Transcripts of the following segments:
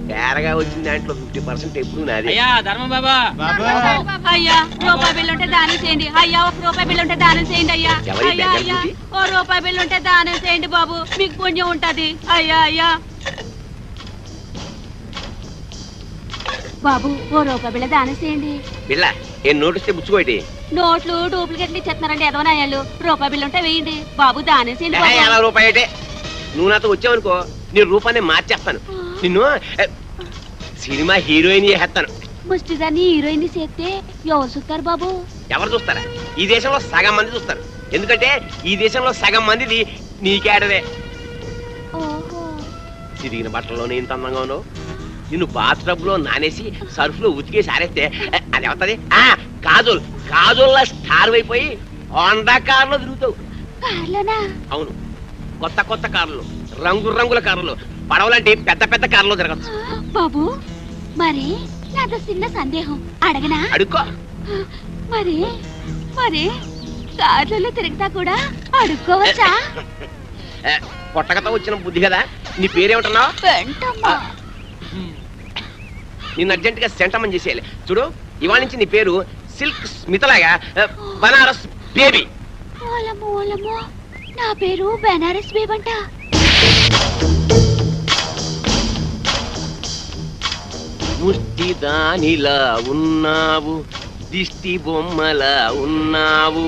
తేరగా వచ్చిన దాంట్లో 50% ఎప్పుడు నాది. అయ్యా ధర్మం బాబా, అయ్యా రూపాయి బిల్లు ఉంటే దానం చేయండి. అయ్యా 1 రూపాయి బిల్లు ఉంటే దానం చేయండి. అయ్యా అయ్యా అయ్యా 1 రూపాయి బిల్లు ఉంటే దానం చేయండి బాబు, మీకు పుణ్యం ఉంటది. అయ్యా అయ్యా బాబు 1 రూపాయి బిళ్ళ దానం చేయండి. పిల్ల ఏం నోటిస్తే బుచ్చుకోటి. నోట్లు డూప్లికేట్లు ఇచ్చేస్తున్నారండి ఎదవనాయాలు. రూపాయి బిల్లు ఉంటే వేయండి బాబు, దానం చేయండి. 50 రూపాయటే. నువ్వు నాతో వచ్చావనుకో నీ రూపాన్ని మార్చేస్తాను. నిన్ను సినిమా హీరోయిన్ చేస్తాను. ముష్టిదాన్ని హీరోయిన్ చేస్తే ఎవరు చూస్తారు బాబు? ఎవరు చూస్తారా? ఈ దేశంలో సగం మంది చూస్తారు. ఎందుకంటే ఈ దేశంలో సగం మందిది నీకేడదే. సిరిగిన బట్టల్లోనే ఇంత అందంగా ఉన్నావు. నిన్ను బాత్ టబ్ లో నానేసి సర్ఫ్ లో ఉతికేసి ఆరేస్తే అది అవుతుంది. కాజోల్ కాజోల్లా స్టార్ అయిపోయి హోండా కార్లో తిరుగుతావు. అవును, కొత్త కొత్త కార్లు, రంగు రంగుల కార్లు, పడవలాంటి పెద్ద పెద్ద కార్లో తిరగచ్చు. బాబు మరి నాతో చిన్న సందేహం అడగనా? అడుక్కో. మరి మరి కార్లలో తిరుగుతా కూడా అడుక్కోవచ్చా? పొట్టకతో వచ్చిన బుద్ధి కదా. నీ పేరేమిటన్నావు? నిన్ను అర్జెంట్ గా సెంటమని చేసేయాలి. చూడు, ఇవాళ నుంచి నీ పేరు సిల్క్ స్మితలాగా బనారస్ బేబీ. నా పేరు బనారస్ బేబంట. ముష్టి దానిలా ఉన్నావు, దిష్టి బొమ్మలా ఉన్నావు,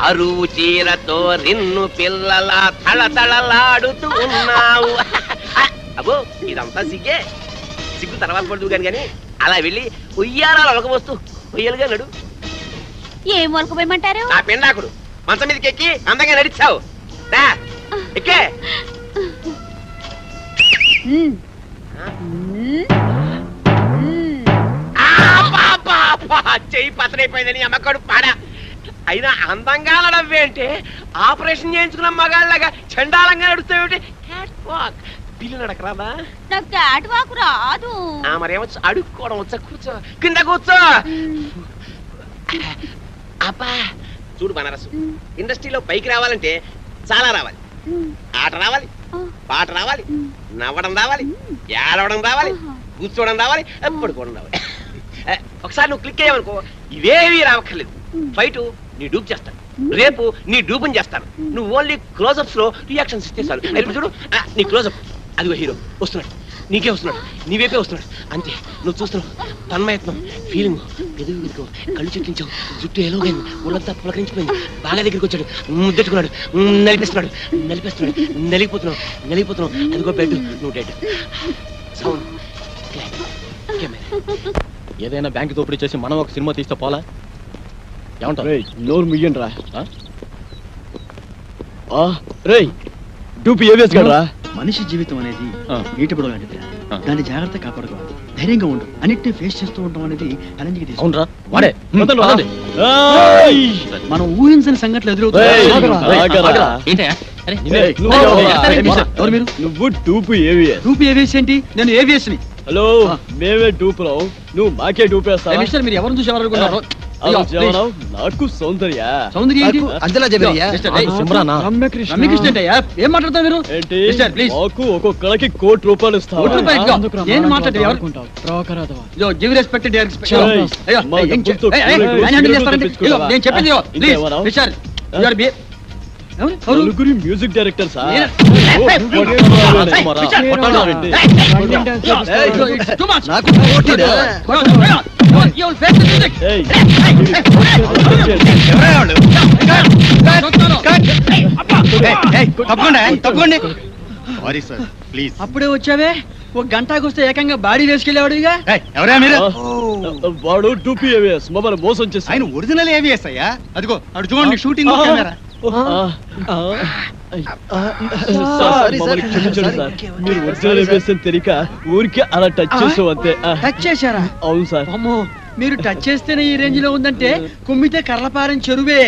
అరువు చీరతో నిన్ను పిల్లలా తళతళలాడుతూ ఉన్నావు. అబ్బో ఇదంతా సిగ్గే. సిగ్గు తర్వాత పడుతూ కానీ అలా వెళ్ళి ఉయ్యారాలు ఒలకబోస్తూ ఉయ్యలుగా నడు. ఏం ఒలకపోయమంటారు? ఆ పిండాకుడు మంచం మీదకి ఎక్కి అందంగా నడిచావు. ఎక్కే చెయ్యి పతనైపోయిందని అమ్మకడు పాడా. అయినా అందంగా నడవ్వేంటే ఆపరేషన్ చేయించుకున్న మగాళ్ళగా చండాలంగా నడుస్తావేంటి? పిల్లి నడకరాదా? నాకు క్యాట్ వాక్ రాదు. మరేమొచ్చు? అడుక్కోవడం వచ్చా? కూర్చో, కింద కూర్చో. అబ్బా చూడు బనారసు, ఇండస్ట్రీలో పైకి రావాలంటే చాలా రావాలి. ఆట రావాలి, పాట రావాలి, నవ్వడం రావాలి, ఏడవడం రావాలి, కూర్చోవడం రావాలి, పడుకోవడం రావాలి. ఒకసారి నువ్వు క్లిక్ అయ్యావనుకో ఇవేవి రావక్కర్లేదు. ఫైట్ నీ డూప్ చేస్తాను, రేపు నీ డూపుని చేస్తాను. నువ్వు ఓన్లీ క్లోజప్స్ లో రియాక్షన్స్ ఇస్తే చాలు. ఇప్పుడు చూడు నీ క్లోజప్, అదిగో హీరో వస్తున్నాడు, నీకే వస్తున్నాడు, నీవేపే వస్తున్నాడు. అంతే, నువ్వు చూస్తున్నావు. తన్మయత్నం, ఫీలింగ్, ఎదుగు కళ్ళు చెట్టించావు, జుట్టు ఎలాగైంది, ఒళ్ళంతా పులకరించిపోయింది. బాగా దగ్గరికి వచ్చాడు, ముద్దెట్టుకున్నాడు, నలిపిస్తున్నాడు, నలిపేస్తున్నాడు, నలిగిపోతున్నావు. అదిగో బెడ్, నువ్వు డెడ్. సౌండ్, ఏదైనా బ్యాంక్ దోపిడీ చేసి మనం ఒక సినిమా తీస్తే పోలా? ఏమంటారు? నోరు మియ్యండి రా. డూపి ఏవిఎస్ కదరా. మనిషి జీవితం అనేది నీటి బుడగ లాంటిది. దాన్ని జాగ్రత్త కాపాడుకోవాలి, ధైర్యంగా ఉండు. అన్నిటిని ఫేస్ చేస్తూ ఉండడం అనేది ఛాలెంజ్ కి తీసుకుంటా. వాడే మనం ఊహించని సంఘటనలు ఎదురవుతాయి. నువ్వు డూపు ఏవిఎస్. డూపి ఏవిఎస్ ఏంటి? నేను ఏవిఎస్ ని. హలో, మేమే డూపురావు, నువ్వు మాకే డూపేస్తావు. మీరు ఎవరిని చూసి ఎవరనుకున్నారు? నాకు సౌందర్య ఏం మాట్లాడతావు మీరు? మాకు ఒక్కొక్కరికి ₹1 ఇస్తావు. గివ్ రెస్పెక్ట్ నేను చెప్పింది. నలుగురి మ్యూజిక్ డైరెక్టర్ సార్. అప్పుడే వచ్చావే, ఒక గంటకు వస్తే ఏకంగా బాడీ వేసుకెళ్ళేవాడు. ఇక ఎవరా మీరు? వాడు డూపీ ఏవిఎస్, మమ్మల్ని మోసం చేసి. ఆయన ఒరిజినల్ ఏవిఎస్ అయ్యా. అదిగో అడు చూడండి, షూటింగ్ కెమెరా. మీరు ఒరిజినల్ ఏవిఎస్ అని తెలియక ఊరికే అలా టచ్ చేసావు అంతే. టచ్ చేశారా? అవును సార్. అమ్మో, మీరు టచ్ చేస్తేనే ఈ రేంజ్ లో ఉందంటే కుమ్మితే కర్లపారం చెరువే.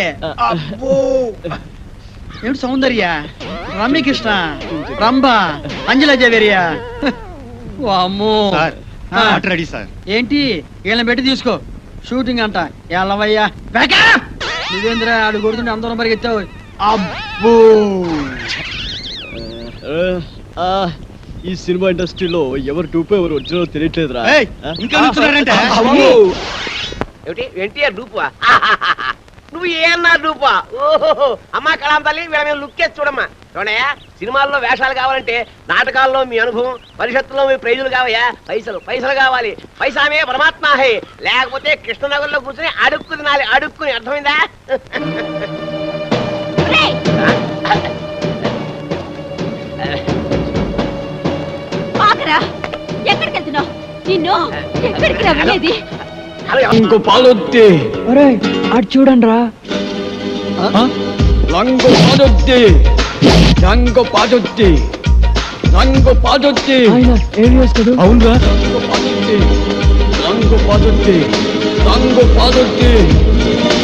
ఏమిటి సౌందర్య, రమ్యకృష్ణ, రంభ, అంజలా జవేరియా. అమ్మో, రెడీ సార్. ఏంటి వీళ్ళని పెట్టి తీసుకో. షూటింగ్ అంట ఎల్లవయ్యా నువ్వేంద్ర ఆడు కొడుతుంటే అందరం పరిగెత్తావు. అబ్బో ఈ సినిమా ఇండస్ట్రీలో ఎవరు టూప్ ఎవరు ఒరిజినల్ తెలియట్లేదురా. ఇంకా నుంచున్నాడంటే ఏమిటి ఎన్టీఆర్ డూపా? నువ్వు ఏమన్నా డూపా? ఓహో అమ్మా కళాం తల్లి వీళ్ళ మీద లుక్ వేసి చూడమ్మా. చూడయా సినిమాల్లో వేషాలు కావాలంటే నాటకాల్లో మీ అనుభవం, పరిషత్తులో మీ ప్రైజులు కావయ్యా. పైసలు పైసలు కావాలి. పైసామే పరమాత్మ హై. లేకపోతే కృష్ణనగర్లో కూర్చొని అడుక్కు తినాలి. అడుక్కుని అర్థమైందా? ఎక్కడికి వెళ్తున్నావు? నిన్ను ఎక్కడికి రమ్మనేది? ఇంకో పాలొద్ది అటు చూడండి రా. రంగు పాదొద్ది రంగు పాదొద్ది రంగు పాదొద్ది అవునరా రంగు పాదొద్ది రంగు పాదొద్ది రంగు పాదొద్ది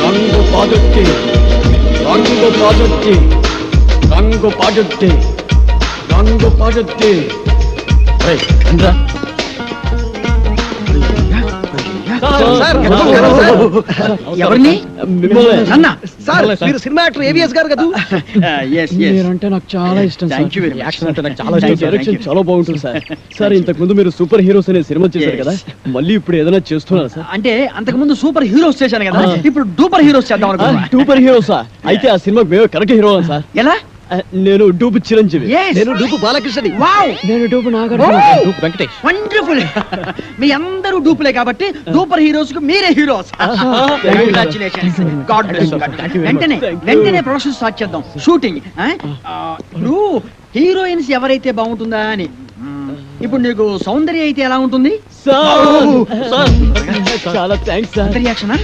రంగు పాదొద్ది రంగు పాదొద్ది రంగు పాదొద్ది రంగు పాదొద్ది రండ్రా. ఎవరిని? సార్ మీరు సినిమా యాక్టర్ ఏవిఎస్ గారు కదా. అంటే నాకు చాలా ఇష్టం. యాక్షన్ అంటే నాకు చాలా ఇష్టం. డైరెక్షన్ చాలా బాగుంటుంది సార్. సార్ ఇంతకు ముందు మీరు సూపర్ హీరోస్ అనే సినిమా చేశారు కదా, మళ్ళీ ఇప్పుడు ఏదైనా చేస్తున్నారు సార్? అంటే అంతకు ముందు సూపర్ హీరోస్ చేశాను కదా, ఇప్పుడు డూపర్ హీరోస్ చేద్దాం అనుకుంటున్నా. సూపర్ హీరోసా? అయితే ఆ సినిమాకి మేము కరెక్ట్ హీరో సార్. ఎలా? నేను డూపు చిరంజీవి. నేను డూపు బాలకృష్ణని. నేను డూపు నాగార్జున. డూపు వెంకటేష్. వండర్ఫుల్. మీ అందరూ డూపులే కాబట్టి డూపర్ హీరోస్ కు మీరే heroes. Congratulations. God bless you. వెంటనే ప్రొడక్షన్ స్టార్ట్ చేద్దాం. షూటింగ్. ఇప్పుడు హీరోయిన్స్ ఎవరైతే బాగుంటుందా అని. ఇప్పుడు నీకు సౌందర్య అయితే ఎలా ఉంటుంది? చాలా థ్యాంక్స్ సార్. రియాక్షనా?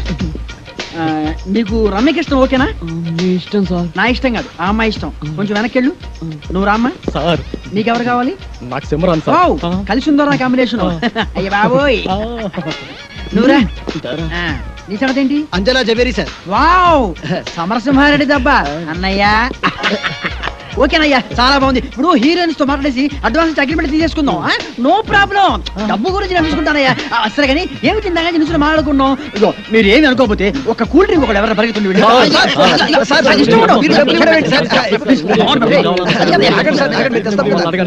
నీకు రమ్యకృష్ణ ఓకేనా? మీ ఇష్టం సార్. నా ఇష్టం కాదు, ఆ అమ్మాయి ఇష్టం. కొంచెం వెనక్కెళ్ళు. నువ్వు రామ్మా. సార్ నీకెవరు కావాలి? నాకు సిమరాన్ సార్. కలిసి ఉందో నా కాంబినేషన్. అయ్య బాబోయ్. నువ్వురా. నీ సంగతి ఏంటి? అంజలా జవేరి సార్. వావ్ సమరసింహారెడ్డి దబ్బా అన్నయ్య. ఓకేనయ్యా చాలా బాగుంది. ఇప్పుడు హీరోయిన్స్ తో మాట్లాడేసి అడ్వాన్స్ అగ్రిమెంట్ తీసేసుకుందాం. No problem. డబ్బు గురించి నేను చూసుకుంటానయ్యా. సరే కానీ ఏమి తిందా నుంచి మాట్లాడుకున్నాం. ఇగో మీరు ఏమి అనుకోకపోతే ఒక కూల్ డ్రింక్ ఒకటి ఎవరైనా పరిగెత్తుంది.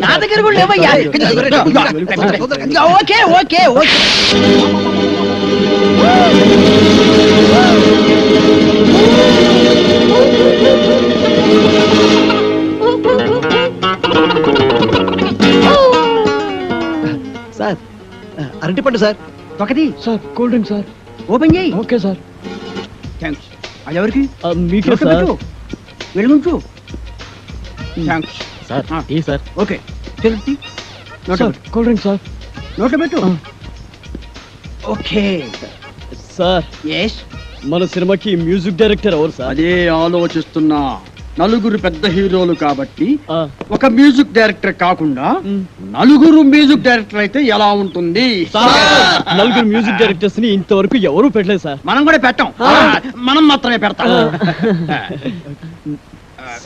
నా దగ్గర కూడా లేవయ్యా. Okay okay okay. సార్ అరటిపండు సార్. ఒకటి sir cool drink sir. Open చేయి. Okay sir. థ్యాంక్స్. అది ఎవరికి? మీకే సార్. వెళ్ళుంచు. Thanks sir. Tea sir. Okay Tirupati. Cool drink sir. నోట్లో పెట్టు. Okay sir. ఎస్. మన సినిమాకి మ్యూజిక్ డైరెక్టర్ ఎవరు సార్? అదే ఆలోచిస్తున్నా. నలుగురు పెద్ద హీరోలు కాబట్టి ఒక మ్యూజిక్ డైరెక్టర్ కాకుండా నలుగురు మ్యూజిక్ డైరెక్టర్ అయితే ఎలా ఉంటుంది? నలుగురు మ్యూజిక్ డైరెక్టర్స్ ని ఇంతవరకు ఎవరు పెట్టలేదు సార్. మనం కూడా పెట్టాం. మనం మాత్రమే పెడతాం.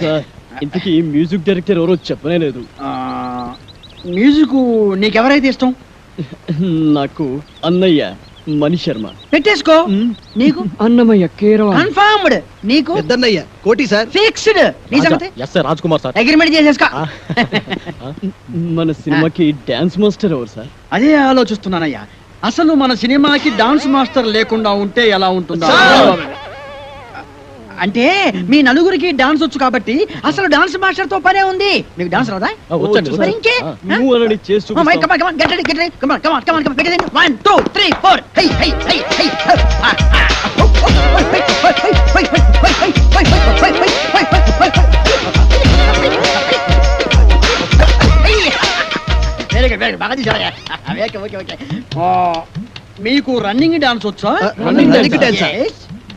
సార్ ఇంతకీ మ్యూజిక్ డైరెక్టర్ ఎవరో చెప్పనే లేదు. మ్యూజిక్ నీకెవరైతే ఇష్టం? నాకు అన్నయ్య మణి శర్మ. పెట్టేసుకో. నీకు? అన్నమయ్య కీరవ. కన్ఫర్మ్డ్. నీకు? పెద్దన్నయ్య కోటి సార్. ఫిక్స్డ్. నీ సంగతి? Yes sir Raj Kumar sir. Agreement చేసేసుకో. మన సినిమాకి డాన్స్ మాస్టర్ ఎవరు సార్? అదే ఆలోచిస్తున్నానయ్యా. అసలు మన సినిమాకి డాన్స్ మాస్టర్ లేకుండా ఉంటే ఎలా ఉంటుందా? అంటే మీ నలుగురికి డాన్స్ వచ్చు కాబట్టి అసలు డాన్స్ మాస్టర్ తో పనే ఉంది. మీకు డాన్స్ రాదా? మరి ఇంకే? నువ్వు అనని చేసి చూపిస్తావు. Come on, get ready, get ready. Come on. Begin. 1 2 3 4. Hey. Very good. బాగా తీసారయ్యా. ఓకే. మీకు రన్నింగ్ డాన్స్ వచ్చా? Running dance.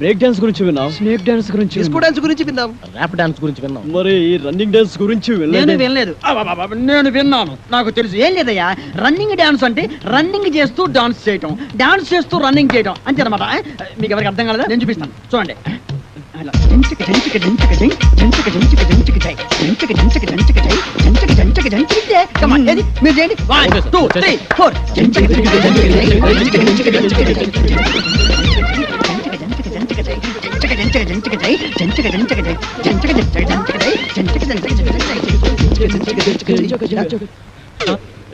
బ్రేక్ డాన్స్ గురించి విన్నాం. స్నేక్ డాన్స్ గురించి, డిస్కో డాన్స్ గురించి విన్నాం. ర్యాప్ డాన్స్ గురించి విన్నాం. మరి రన్నింగ్ డాన్స్ గురించి నేను వినలేదు. నేను విన్నాను. నాకు తెలుసు. ఏం లేదయ్యా, రన్నింగ్ డాన్స్ అంటే రన్నింగ్ చేస్తూ డాన్స్ చేయటం, డాన్స్ చేస్తూ రన్నింగ్ చేయటం అంతే అనమాట. మీకు ఎవరికి అర్థం కాలేదా? నేను చూపిస్తాను చూడండి. మీరు చేయండి. 1 2 3 4.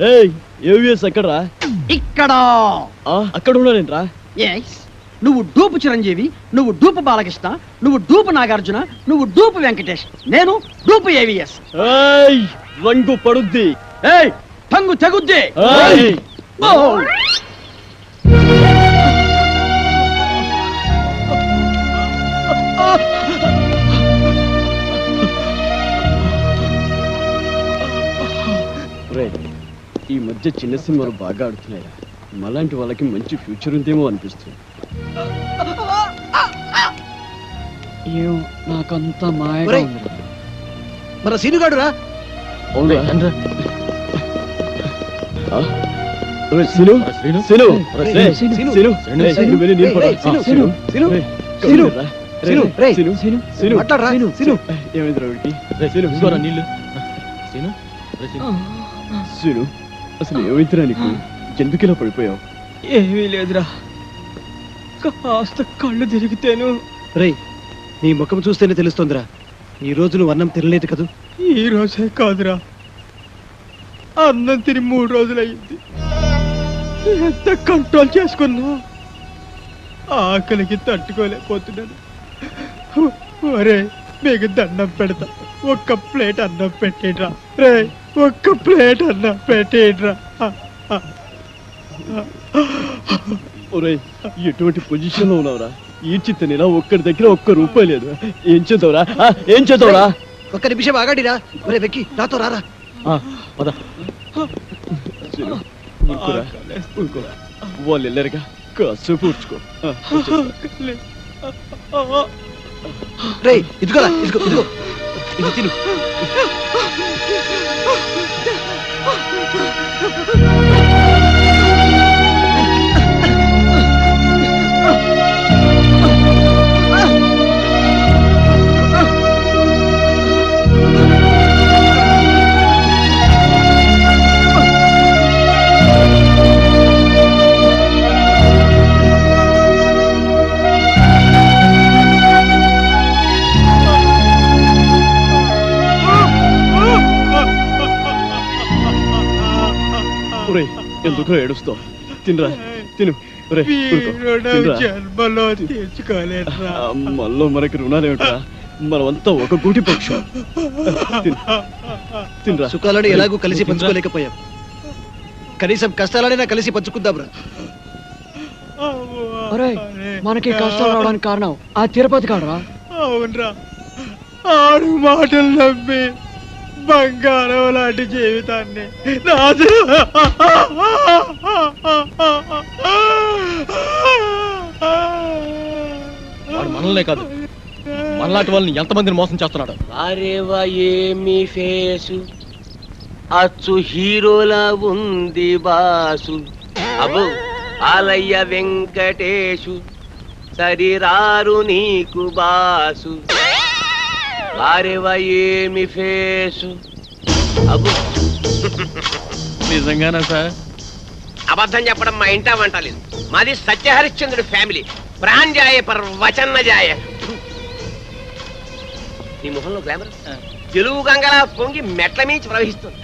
ఏయ్ ఏవిఎస్ ఎక్కడరా? ఇక్కడ అక్కడ ఉన్నానేంట్రా? నువ్వు డూపు చిరంజీవి, నువ్వు డూపు బాలకృష్ణ, నువ్వు డూపు నాగార్జున, నువ్వు డూపు వెంకటేష్, నేను డూపు ఏవిఎస్. ఏయ్ రంగు పడుద్ది. ఏయ్ టంగు తెగుద్ది. ఏయ్ ఈ మధ్య చిన్న సినిమాలు బాగా ఆడుతున్నాయి. మలాంటి వాళ్ళకి మంచి ఫ్యూచర్ ఉందేమో అనిపిస్తుంది. నాకంతా మాయగా ఉంది. మన సీనుగాడు రా. అసలు ఏమైందిరా నీకు? ఎందుకు ఇలా పడిపోయావు? ఏమీ లేదురా, కాస్త కళ్ళు తిరిగితేను. రే నీ ముఖం చూస్తేనే తెలుస్తుందిరా, ఈ రోజు నువ్వు అన్నం తినలేదు కదూ? ఈ రోజే కాదురా, అన్నం తిని 3 రోజులయ్యింది. ఎంత కంట్రోల్ చేసుకున్నా ఆకలికి తట్టుకోలేకపోతున్నాను. ఒరే మీకు దండం పెడతా, ఒక్క ప్లేట్ అన్నం పెట్టేడ్రా. రే ఒక్క ప్లేట్ అన్నం పెట్టేడ్రా. ఒరేయ్ ఎటువంటి పొజిషన్ లో ఉన్నావురా? ఈడ్చి తినేలా ఒక్కడి దగ్గర ₹1 లేదు. ఏం చేద్దావురా? ఏం చేద్దావురా? ఒక్క నిమిషం ఆగాడిరా. ఒరే వెక్కి నాతో రారా. వాళ్ళు వెళ్ళారుగా, కాసేపు ఊడ్చుకో. రే ఇదిగోరా, ఇదిగో ఇదిగో ఇది తిను. ఎందుకు ఏడుస్తావు? తినరా, తిను. జన్మలో తీర్చుకోలేదురా. మళ్ళీ మనకి రుణాలేమిట్రా? మనమంతా ఒక గూటి పక్షం. తినరా. సుఖాలను ఎలాగూ కలిసి పంచుకోలేకపోయాం, కనీసం కష్టాలనైనా కలిసి పంచుకుందాంరా. మనకి కష్టాలు రావడానికి కారణం ఆ తిరుపతి కాడరా. అవునరా, ఆడు మాటలు నమ్మి బంగారం లాంటి జీవితాన్ని వాడు మనల్నే కాదు, మనలాంటి వాళ్ళని ఎంతమందిని మోసం చేస్తున్నాడు. అరేవా ఏమి ఫేసు, అచ్చు హీరోలా ఉంది బాసు. అబ్బో ఆలయ్య వెంకటేశు, సరిరారు నీకు బాసు. అరేవా ఏమి ఫేసు. అబ్బో నిజంగానా సార్? అబద్ధం చెప్పడం మా ఇంటా వంట లేదు. మాది సత్యహరిశ్చంద్రుడి ఫ్యామిలీ. ప్రాణ్జాయ పర్ వచన్న జాయ. నీ ముఖంలో గ్లామర్ తెలుగు గంగలా పొంగి మెట్ల మించి ప్రవహిస్తుంది.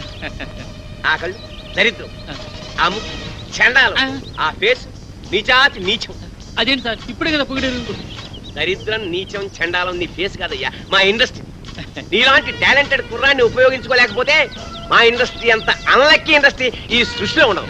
ఆ కళ్ళు దరిద్రం, ఆ ముక్కు చండాలం, ఆ ఫేస్ నీచాతి నీచం. అదేంటి సార్ ఇప్పుడే కదా పొగిడారు? దరిద్రం, నీచం, చండాలం నీ ఫేస్ కాదయ్యా, మా ఇండస్ట్రీ. నీలాంటి టాలెంటెడ్ కుర్రాన్ని ఉపయోగించుకోలేకపోతే మా ఇండస్ట్రీ అంత అన్లక్కీ ఇండస్ట్రీ ఈ సృష్టిలో ఉండదు.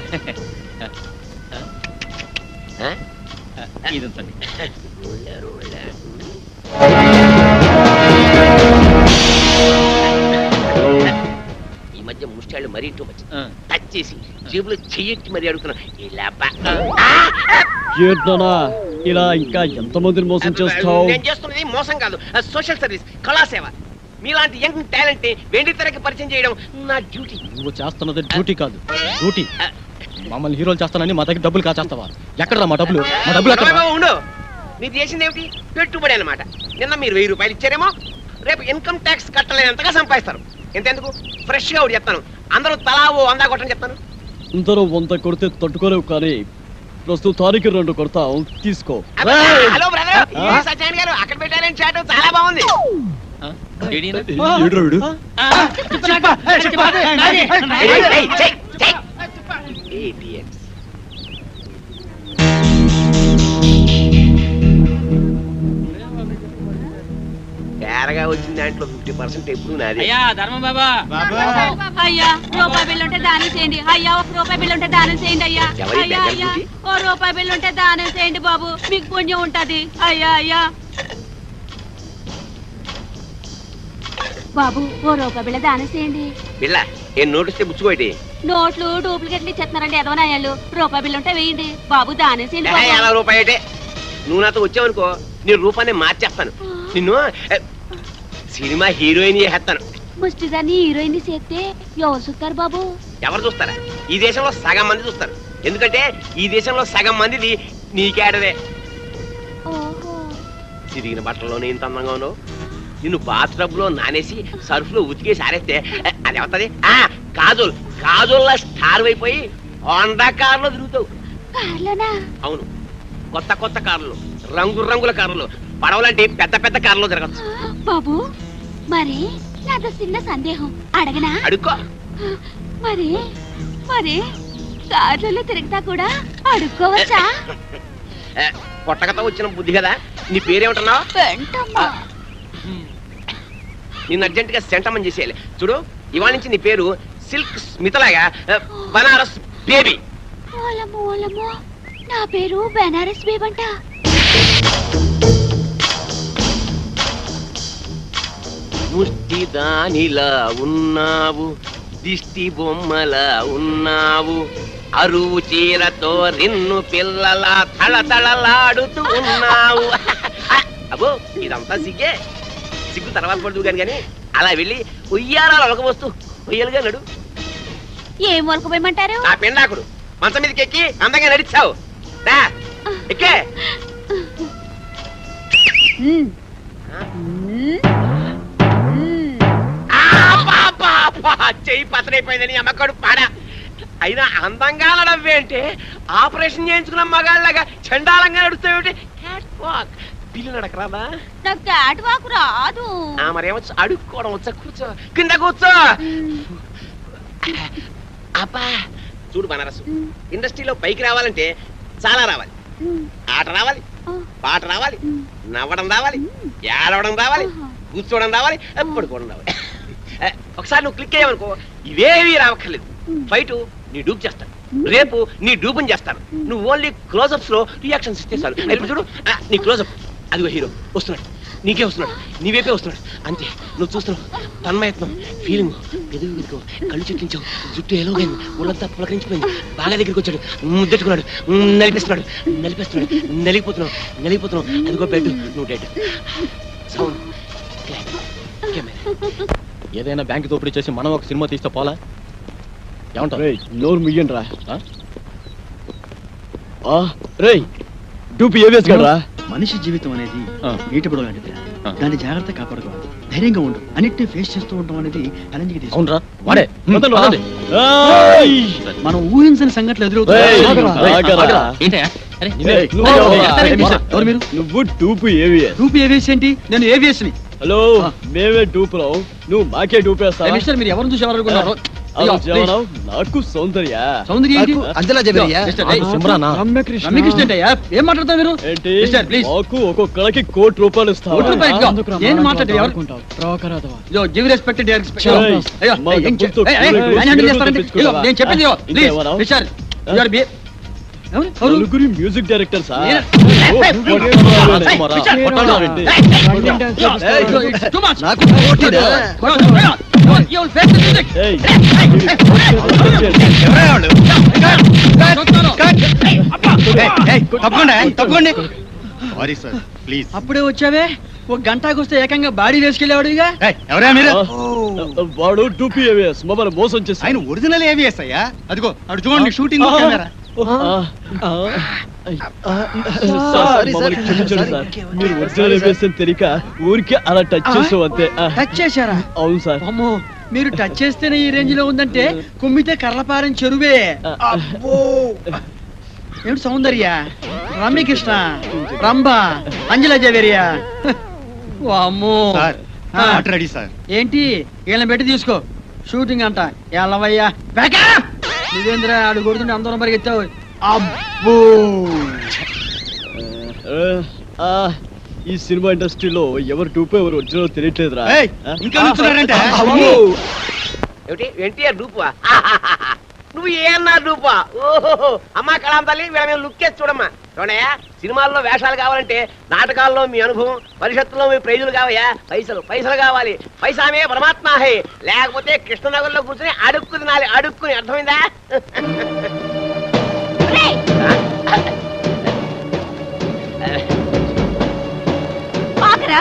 ఈ మధ్య ముష్టాళ్ళు మరీ ఇంటూ వచ్చి టచ్ చేసి జేబులో చెయ్యెట్టి మరీ అడుగుతున్నా. ఇలా ఇంకా ఎంతమందిని మోసం చేస్తావు? నేను చేస్తున్నది మోసం కాదు, సోషల్ సర్వీస్, కళాసేవ. మీలాంటి యంగ్ టాలెంట్ వెండి తెరకి పరిచయం చేయడం నా డ్యూటీ. నువ్వు చేస్తున్నది డ్యూటీ కాదు, డ్యూటీ. మమ్మల్ని హీరోలు చేస్తానని మా దగ్గర డబ్బులు కాచేస్తావా? ఎక్కడరా మా డబ్బులు? మా డబ్బులు ఎక్కడ? ఉండు, మీరు చేసింది ఏమిటి? పెట్టుబడి అన్నమాట. నిన్న మీరు ₹1000 ఇచ్చారేమో, రేపు ఇన్కమ్ ట్యాక్స్ కట్టలేనంతగా సంపాదిస్తారు. ఎంతెందుకు ఫ్రెష్ గా ఒకటి చెప్తాను, అందరూ తలా ఓ 100 కొట్టని చెప్తాను. అందరూ 100 కొడితే తట్టుకోలేవు, కానీ ప్రస్తుతానికి 2 కొడతాం తీసుకో. హలో బ్రదర్, సత్యనారాయణ గారు అక్కడ పెట్టారని చాట్ చాలా బాగుంది. తేరగా వచ్చిన దాంట్లో 50% ఎప్పుడు నాది. అయ్యా రూపాయి బిల్లు ఉంటే దానం చేయండి. అయ్యా 1 రూపాయి బిల్లు ఉంటే దానం చేయండి. అయ్యా అయ్యా అయ్యా 1 రూపాయి బిల్లు ఉంటే దానం చేయండి బాబు, మీకు పుణ్యం ఉంటది. అయ్యా అయ్యా బాబు 1 రూపాయి బిళ్ళ దానం చేయండి. బిళ్ళ ఏం నోటిస్తే బుచ్చుకోటి. నోట్లు డూప్లికేట్లు ఇచ్చేస్తున్నారండి ఎదవనాయాలు. రూపాయి బిల్లు ఉంటే వేయండి బాబు, దానం చేయండి బాబు. ఎలా రూపాయి అంటే నువ్వు నాతో వచ్చావనుకో నీ రూపాన్ని మార్చేస్తాను. నిన్ను సినిమా హీరోయిన్ చేస్తాను. ముష్టిదాన్ని హీరోయిన్ చేస్తే ఎవరు చూస్తారు బాబు? ఎవరు చూస్తారా? ఈ దేశంలో సగం మంది చూస్తారు. ఎందుకంటే ఈ దేశంలో సగం మందిది నీకేడదే. ఓహో, చిరిగిన బట్టల్లోనే ఇంత అందంగా ఉన్నావు. నిన్ను బాత్రబ్ లో నానేసి సర్ఫ్ లో ఉతికేసి ఆరేస్తే అది అవుతుంది. కాజోల్ కాజోల్లా స్టార్ అయిపోయి హోండా కారులో తిరుగుతావు. కార్లోనా? అవును, కొత్త కొత్త కార్లు, రంగు రంగుల కార్లు, పడవలాంటి పెద్ద పెద్ద కార్లో తిరగచ్చు. బాబు మరి నాతో చిన్న సందేహం అడగనా? అడుక్కో. మరి మరి కార్లలో తిరుగుతా కూడా అడుక్కోవచ్చా? పొట్టకతో వచ్చిన బుద్ధి కదా. నీ పేరేమంటున్నావు? వెంటమ్మా. నిన్ను అర్జెంట్ గా సెంటమని చేసేయాలి. చూడు, ఇవాళ నుంచి నీ పేరు సిల్క్ స్మితలాగా బనారస్ బేబీ. ఓలమ్మో ఓలమ్మో, నా పేరు బెనారస్ బేబంట. ముష్టి దానిలా ఉన్నావు, దిష్టి బొమ్మలా ఉన్నావు, అరువు చీరతో నిన్ను పిల్లలా తళతళలాడుతూ ఉన్నావు. అబ్బో ఇదంతా సిగ్గే. సిగ్గు తర్వాత పడుతూ కానీ అలా వెళ్ళి ఉయ్యారాలు ఒలకబోస్తూ ఉయ్యలుగా నడు. ఏం ఒలకపోయమంటారు? నా పెండాకుడు మంచం మీదకి ఎక్కి అందంగా నడిచావు. ఎక్కే. చెయ్యి పతనైపోయిందని అమ్మకడు పాడా. అయినా అందంగా నడవేంటే ఆపరేషన్ చేయించుకున్న మగాళ్ళగా చండాలంగా నడుస్తావేంటి? పిల్లి నడకరాదా? నాకు క్యాట్ వాక్ రాదు. మరేమొచ్చు, అడుక్కోవడం వచ్చా? కూర్చో, కింద కూర్చో. అబ్బా చూడు బనారస్, ఇండస్ట్రీలో పైకి రావాలంటే చాలా రావాలి. ఆట రావాలి, పాట రావాలి, నవ్వడం రావాలి, ఏడవడం రావాలి, కూర్చోవడం రావాలి, పడుకోవడం రావాలి. ఒకసారి నువ్వు క్లిక్ అయ్యావనుకో ఇవేవి రావక్కర్లేదు. ఫైట్ నీ డూప్ చేస్తాను, రేపు నీ డూపుని చేస్తాను. నువ్వు ఓన్లీ క్లోజప్స్ లో రియాక్షన్స్ ఇస్తే చాలు. ఇప్పుడు చూడు, నీ క్లోజప్ అదిగో హీరో వస్తున్నాడు, నీకే వస్తున్నాడు, నీవేపే వస్తున్నాడు. అంతే, నువ్వు చూస్తున్నావు. తన్మయత్నం, ఫీలింగ్, ఎదుగు కళ్ళు చెట్టించావు, జుట్టు ఎలాగైంది, ఒళ్ళంతా పులకరించిపోయింది. బాగా దగ్గరికి వచ్చాడు, ముద్దెట్టుకున్నాడు, నలిపిస్తున్నాడు, నలిపేస్తున్నాడు, నలిగిపోతున్నావు. అదిగో బెడ్, నువ్వు డెడ్. సౌండ్, ఏదైనా బ్యాంక్ దోపిడీ చేసి మనం ఒక సినిమా తీస్తే పోలా? ఏమంటారు? నోరు ముయ్యండి రా. రేయ్ డూపి ఏవేస్ కదరా. మనిషి జీవితం అనేది నీటి బుడగ లాంటిది. దాన్ని జాగ్రత్త కాపాడుకోవాలి, ధైర్యంగా ఉండు, అన్నిటిని ఫేస్ చేస్తూ ఉండడం అనేది ఛాలెంజ్గా తీసుకుంటా. వాడే మనం ఊహించని సంఘటనలు ఎదురవుతాయి. నువ్వు డూపు ఏవిఎస్. డూపి ఏవిఎస్ ఏంటి? నేను ఏవిఎస్ ని. హలో, మేమే డూపురావు, నువ్వు మాకే డూపేస్తావు. మిస్టర్, మీరు ఎవరిని చూసి ఎవరనుకున్నారు? నాకు సౌందర్య. సౌందర్య ఏంటి? రమ్యకృష్ణ ఏం మాట్లాడతావు మీరు? మాకు ఒక్కొక్కడికి ₹1,00,00,000 ఇస్తావు. నేను మాట్లాడే గివ్ రెస్పెక్ట్. నేను చెప్పింది మిస్టర్, నలుగురి మ్యూజిక్ డైరెక్టర్ సార్. అప్పుడే వచ్చావే, ఒక గంటకు వస్తే ఏకంగా బాడీ వేసుకెళ్ళేవాడు. ఇక ఎవరా మీరు? వాడు టూపీ ఏవిఎస్ మొబైల్ మోసం చేసి. ఆయన ఒరిజినల్ ఏవిఎస్ అయ్యా. అదిగో అటు చూడండి, షూటింగ్ కెమెరా. మీరు ఒరిజినల్ ఏవిఎస్ అని తెలియక ఊరికే అలా టచ్ చేసావు అంతే. టచ్ చేశారా? అవును సార్. అమ్మో, మీరు టచ్ చేస్తేనే ఈ రేంజ్ లో ఉందంటే కుమ్మితే కర్లపారం చెరువే. ఏమిటి సౌందర్య, రమ్యకృష్ణ, రంభ, అంజలా జవేరియా. అమ్మో సార్ రెడీ సార్. ఏంటి వీళ్ళని పెట్టి తీసుకో, షూటింగ్ అంట. ఎల్లవయ్యా నువ్వేంద్ర ఆడు కొడుతుంటే అందరం పరిగెత్తావు. అబ్బో ఈ సినిమా ఇండస్ట్రీలో ఎవరు టూపో ఎవరు ఒరిజినల్ తెలియట్లేదురా. ఏయ్, ఇంకా కూర్చున్నారంటే ఏమిటి ఎన్టీఆర్ డూపువా? నువ్వు ఏమన్నా డూపా? ఓహో అమ్మా కళాం తల్లి, వీళ్ళ మీద లుక్ చేసి చూడమ్మా. చూడయా, సినిమాల్లో వేషాలు కావాలంటే నాటకాల్లో మీ అనుభవం, భవిష్యత్తులో మీ ప్రైజులు కావయా. పైసలు పైసలు కావాలి. పైసామే పరమాత్మ హే. లేకపోతే కృష్ణనగర్లో కూర్చొని అడుక్కు తినాలి. అడుక్కుని, అర్థమైందా? ఆగరా,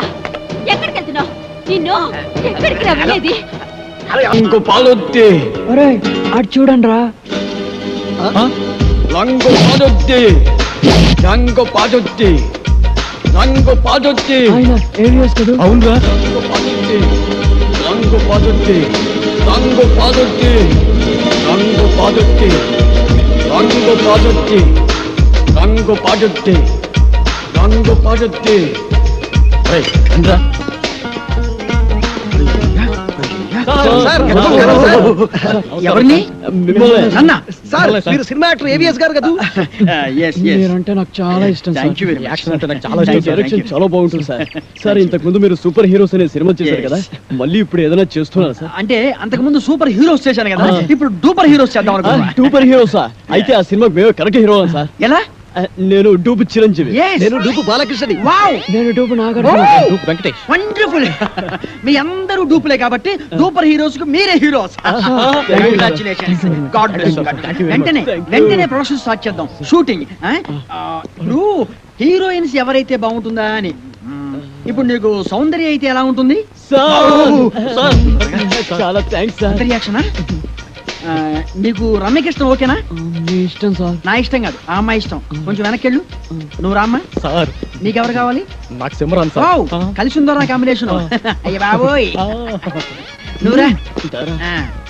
ఎక్కడికి వెళ్తున్నావు? నిన్ను ఎక్కడికి రా వెళ్ళేది? ఇంకో పాలొద్ది అటు చూడండి రా. రంగు పాదొద్ది, రంగు పాదొద్ది, రంగు పాదొద్ది. అవునరా, రంగు పాదొద్ది, రంగు పాదొద్ది, రంగు పాదొద్ది, రంగు పాదొద్ది, రంగు పాదొద్ది, రంగు పాదొద్ది. రండ్రా. ఎవరిని? నన్నా? మీరు సినిమా యాక్టర్ ఏవిఎస్ గారు కదా? మీరంటే నాకు చాలా ఇష్టం. Thank you very much. Action అంటే నాకు చాలా ఇష్టం. Thank you, direction thank you. చాలా బాగుంటుంది సార్. సార్ ఇంతకు ముందు మీరు సూపర్ హీరోస్ అనే సినిమా చేశారు Yes. కదా, మళ్ళీ ఇప్పుడు ఏదైనా చేస్తున్నారా సార్? అంటే అంతకు ముందు సూపర్ హీరోస్ చేశాను కదా, ఇప్పుడు డూపర్ హీరోస్ చేద్దాం అనుకున్నా. సూపర్ హీరోసా? అయితే ఆ సినిమాకి మేము కరెక్ట్ హీరో సార్. ఎలా? నేను డూపు చిరంజీవి. Yes. నేను డూపు బాలకృష్ణని. వావ్, నేను డూపు నాగార్జున. Wow. డూపు వెంకటేష్. వండర్ఫుల్. మీ అందరూ డూపులే కాబట్టి డూపర్ హీరోస్ కు మీరే హీరోస్. కంగ్రాచులేషన్స్. God bless. వెంటనే వెంటనే ప్రొడక్షన్ స్టార్ట్ చేద్దాం, షూటింగ్. ఇప్పుడు హీరోయిన్స్ ఎవరైతే బాగుంటుందా అని. ఇప్పుడు నీకు సౌందర్య అయితే ఎలా ఉంటుంది? సార్ చాలా థ్యాంక్స్ సార్. సౌందర్య యాక్షనా? నీకు రమ్యకృష్ణ ఓకేనా? మీ ఇష్టం సార్. నా ఇష్టం కాదు, ఆ అమ్మాయి ఇష్టం. కొంచెం వెనక్కెళ్ళు. నువ్వు రామ్మా. సార్ నీకెవరు కావాలి? నాకు సిమరాన్ వావ్, సార్. కలిసి ఉందో కాంబినేషన్. అయ్య బాబోయ్. నువ్వురా.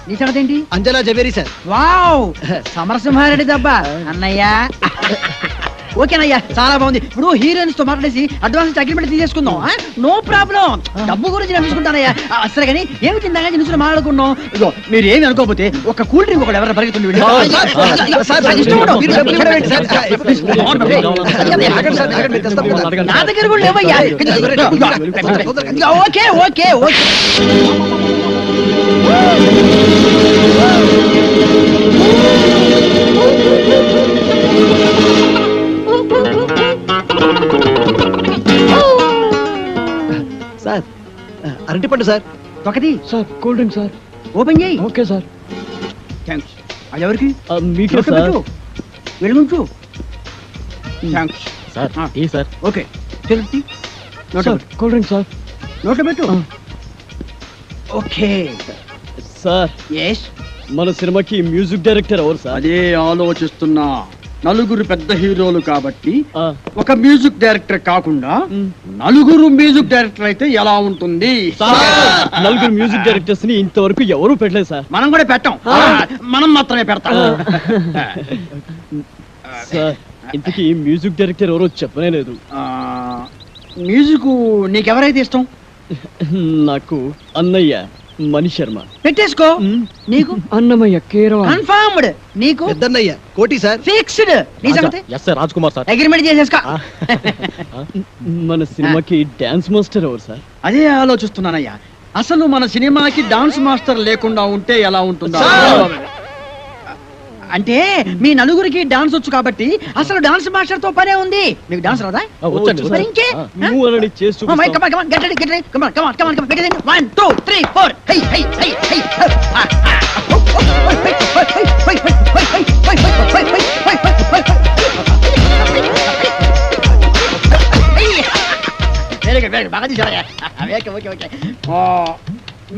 నీ సంగతి ఏంటి? అంజలా జవేరి సార్. వావ్, సమరసింహారెడ్డి దెబ్బ అన్నయ్య. ఓకేనయ్యా, చాలా బాగుంది. ఇప్పుడు హీరోయిన్స్ తో మాట్లాడేసి అడ్వాన్స్ అగ్రిమెంట్ తీసేసుకుందాం. నో ప్రాబ్లం, డబ్బు గురించి నేను చూసుకుంటానయ్యా. సరే కానీ ఏమి తిందా నిన్ను మాట్లాడుకున్నాం. ఇగో మీరు ఏమి అనుకోకపోతే ఒక కూల్ డ్రింక్ ఒకటి ఎవరైనా పరిగెత్తుండి నా దగ్గర కూడా లేవయ్యా. Okay okay okay. సార్ అరటిపండు సార్. ఒకటి sir cool drink sir. Open చేయి. Okay sir. థ్యాంక్స్. అది ఎవరికి? మీకే సార్. వెలుగుంచు. థ్యాంక్స్ సార్ ఈ సార్. ఓకే, తెలుసు. Sir cool drink sir. నోట్లో పెట్టు. Okay sir yes. మన సినిమాకి మ్యూజిక్ డైరెక్టర్ ఎవరు సార్? అదే ఆలోచిస్తున్నా. నలుగురు పెద్ద హీరోలు కాబట్టి ఆ, ఒక మ్యూజిక్ డైరెక్టర్ కాకుండా నలుగురు మ్యూజిక్ డైరెక్టర్ అయితే ఎలా ఉంటుంది? సార్, నలుగురు మ్యూజిక్ డైరెక్టర్స్ ని ఇంతవరకు ఎవరు పెట్టలేదు సార్. మనం కూడా పెట్టాం, మనం మాత్రమే పెడతాం. సార్ ఇంతకీ మ్యూజిక్ డైరెక్టర్ ఎవరో చెప్పనే లేదు. మ్యూజిక్ నీకెవరైతే ఇష్టం? నాకు అన్నయ్య మణి శర్మ. పెట్టేసుకో. నీకు? అన్నమయ్య కేరళ. కన్ఫర్మ్డ్. నీకు? పెద్దన్నయ్య కోటి సార్. ఫిక్స్డ్. నీ సంగతి? Yes sir, Raj Kumar sir. Agreement చేసేసుకో. మన సినిమాకి డాన్స్ మాస్టర్ ఎవరు సార్? అదే ఆలోచిస్తున్నానయ్యా. అసలు మన సినిమాకి డాన్స్ మాస్టర్ లేకుండా ఉంటే ఎలా ఉంటుందా? అంటే మీ నలుగురికి డాన్స్ వచ్చు కాబట్టి అసలు డాన్స్ మాస్టర్ తో పనే ఉంది. మీకు డాన్స్ రాదా? వచ్చండి మరి ఇంకే? నువ్వు అనని చేసి Come on, come on, come on, get ready, get ready. Come on, come on, come on, come on. Get ready. 1, 2, 3, 4. Hey, hey, hey, hey. Very good, very good. బాగా తీశారయ్యా. Okay, okay, okay.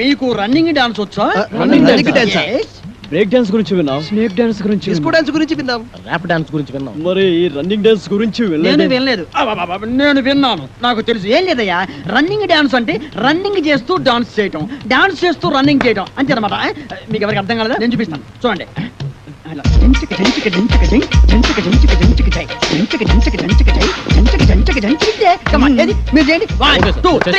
మీకు running dance వచ్చా? Running dance. Yes. Break dance గురించి విన్నాం, snake dance గురించి disco dance గురించి విన్నాం, rap dance గురించి విన్నాం. మరి ఈ రన్నింగ్ డాన్స్ గురించి నేను వినలేదు. నేను విన్నాను, నాకు తెలుసు. ఏం లేదయ్యా, రన్నింగ్ డాన్స్ అంటే రన్నింగ్ చేస్తూ డాన్స్ చేయటం, డాన్స్ చేస్తూ రన్నింగ్ చేయటం అంతే అనమాట. మీకు ఎవరికి అర్థం కాలేదా? నేను చూపిస్తాను, చూడండి. మీరు చేయండి 1 2 3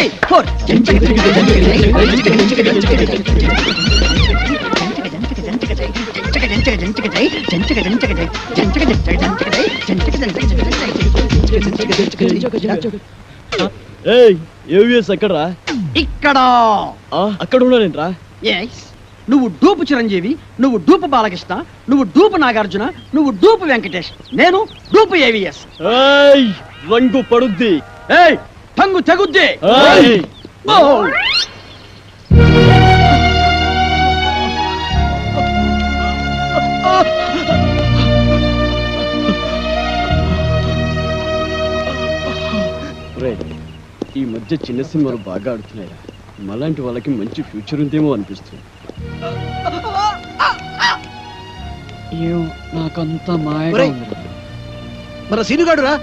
ఏవిఎస్ ఎక్కడరా? ఇక్కడ అక్కడ ఉన్నానేంట్రా? నువ్వు డూపు చిరంజీవి, నువ్వు డూపు బాలకృష్ణ, నువ్వు డూపు నాగార్జున, నువ్వు డూపు వెంకటేష్, నేను డూపు ఏవిఎస్. రంగు పడుద్ది, టంగు తెగుద్ది. ఈ మధ్య చిన్న సినిమాలు బాగా ఆడుతున్నాయి. మలాంటి వాళ్ళకి మంచి ఫ్యూచర్ ఉందేమో అనిపిస్తుంది. నాకంతా మాయగా ఉంది. మన సీనుగాడు రా.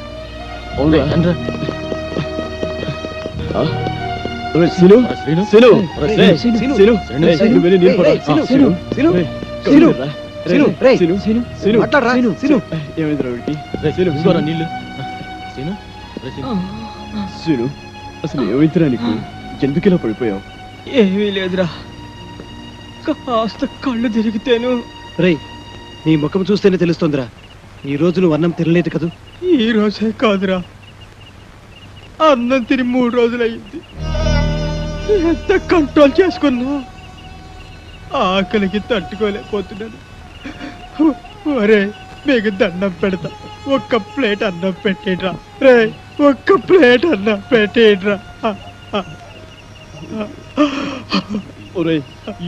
అసలు ఏమైందిరా నీకు? ఎందుకు ఇలా పడిపోయావు? ఏమీ లేదురా, కాస్త కళ్ళు తిరిగితేను. రేయ్, నీ ముఖం చూస్తేనే తెలుస్తుందిరా, ఈ రోజు నువ్వు అన్నం తినలేదు కదూ. ఈ రోజే కాదురా, అన్నం తిని 3 రోజులు అయింది. ఎంత కంట్రోల్ చేసుకున్నా ఆకలికి తట్టుకోలేకపోతున్నాను. ఒరే, మీకు దండం పెడతా, ఒక్క ప్లేట్ అన్నం పెట్టేడ్రా. రే, ఒక్క ప్లేట్ అన్నం పెట్టేడ్రా. ఒరేయ్,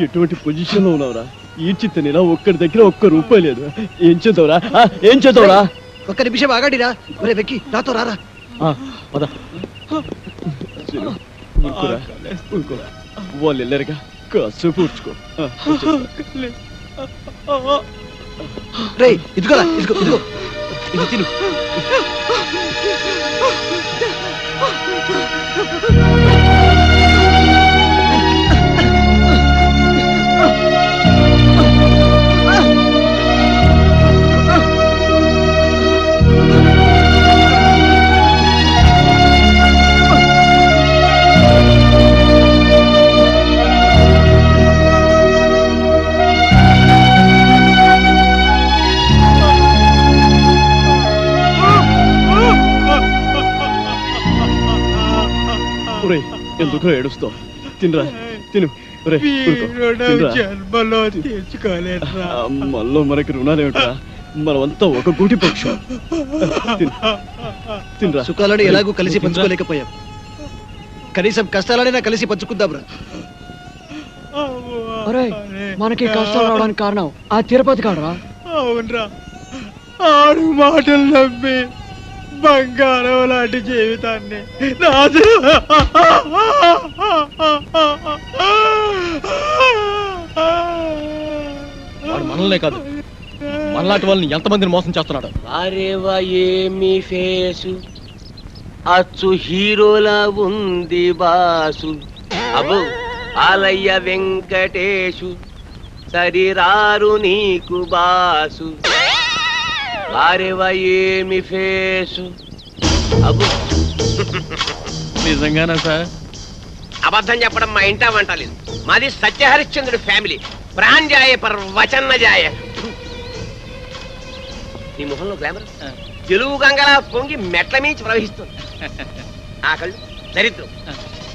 ఎటువంటి పొజిషన్ లో ఉన్నావురా? ఈ చిత్తనిలా ఒక్కడి దగ్గర ₹1 లేదు. ఏం చేద్దావురా? ఏం చేద్దావురా? ఒక్క నిమిషం ఆగాడిరా. ఒరే వెక్కి, నాతో రారా. వాళ్ళు వెళ్ళారుగా, కాసేపు ఊడ్చుకో. రే, ఇదిగోరా, ఇదిగో ఇదిగో, ఇది తిను. ఎందుకు ఏడుస్తావు? తినరా, తిను. జన్మలో తీర్చుకోలేదురా. మళ్ళీ మనకి రుణాలేమిట్రా? మనమంతా ఒక గూటి పక్షం. తినరా. సుఖాలను ఎలాగూ కలిసి పంచుకోలేకపోయాం, కనీసం కష్టాలనైనా కలిసి పంచుకుందాంరా. మనకి కష్టాలు రావడానికి కారణం ఆ తిరుపతి కాడరా. అవునరా, ఆడు మాటలు నమ్మి బంగారం లాంటి జీవితాన్ని వాడు మనల్నే కాదు, మనలాంటి వాళ్ళని ఎంతమందిని మోసం చేస్తున్నాడు. అరేవా, ఏమి ఫేసు, అచ్చు హీరోలా ఉంది బాసు. అబ్బో, ఆలయ్య వెంకటేశు, సరిరారు నీకు బాసు. అరేవా, ఏమి ఫేసు. అబ్బో, నిజంగానా సార్? అబద్ధం చెప్పడం మా ఇంటా వంట లేదు. మాది సత్యహరిశ్చంద్రుడి ఫ్యామిలీ. ప్రాణ్జాయ పర్ వచన్న జాయ. నీ మొహంలో గ్లామర్ తెలుగు గంగలా పొంగి మెట్ల మించి ప్రవహిస్తుంది. ఆ కళ్ళు దరిద్రం,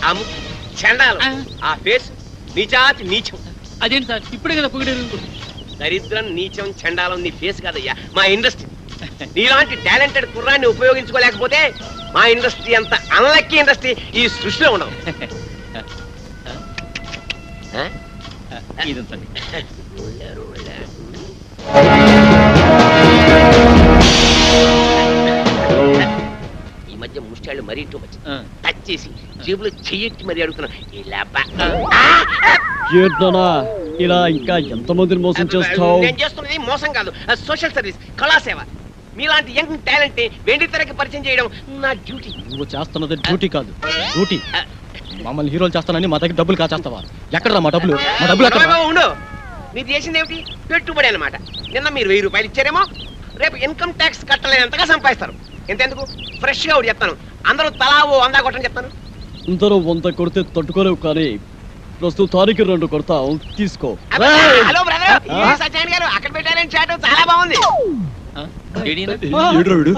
ఆ ముక్కు చండాలం, ఆ ఫేస్ నీచాతి నీచం. అదేంటి సార్ ఇప్పుడే కదా పొగిడారు? దరిద్రం, నీచం, చండాలం నీ ఫేస్ కాదయ్యా, మా ఇండస్ట్రీ. నీలాంటి టాలెంటెడ్ కుర్రాన్ని ఉపయోగించుకోలేకపోతే మా ఇండస్ట్రీ అంత అన్లక్కీ ఇండస్ట్రీ ఈ సృష్టిలో ఉండవు. ఈ మధ్య ముష్టాళ్ళు మరీ టూ మచ్. టచ్ చేసి జేబులో చెయ్యెట్టి మరీ అడుగుతున్నా. ఇలా ఇంకా ఎంతమందిని మోసం చేస్తావు? నేను చేస్తున్నది మోసం కాదు, సోషల్ సర్వీస్, కళాసేవ. మీలాంటి యంగ్ టాలెంట్ ని వెండి తెరకి పరిచయం చేయడం నా డ్యూటీ. నువ్వు చేస్తున్నది డ్యూటీ కాదు, డ్యూటీ. మమ్మల్ని హీరోలు చేస్తానని మా దగ్గర డబ్బులు కాచేస్తావా? ఎక్కడరా మా డబ్బులు? మా డబ్బులు ఎక్కడ? ఉండు, మీరు చేసింది ఏమిటి? పెట్టుబడి అన్నమాట. నిన్న మీరు 1000 రూపాయలు ఇచ్చారేమో, రేపు ఇన్కమ్ ట్యాక్స్ కట్టలేనంతగా సంపాదిస్తారు. ఎంతెందుకు ఫ్రెష్ గా ఒకటి చెప్తాను, అందరూ తలా ఓ 100 కొట్టని చెప్తాను. అందరూ 100 కొడితే తట్టుకోలేవు కానీ ప్రస్తుతానికి 2 కొడతాం, తీసుకో. హలో బ్రదర్, సత్యాన్ గారు అక్కడ పెట్టారని చాటు చాలా బాగుంది. ఏడ్రా వీడు?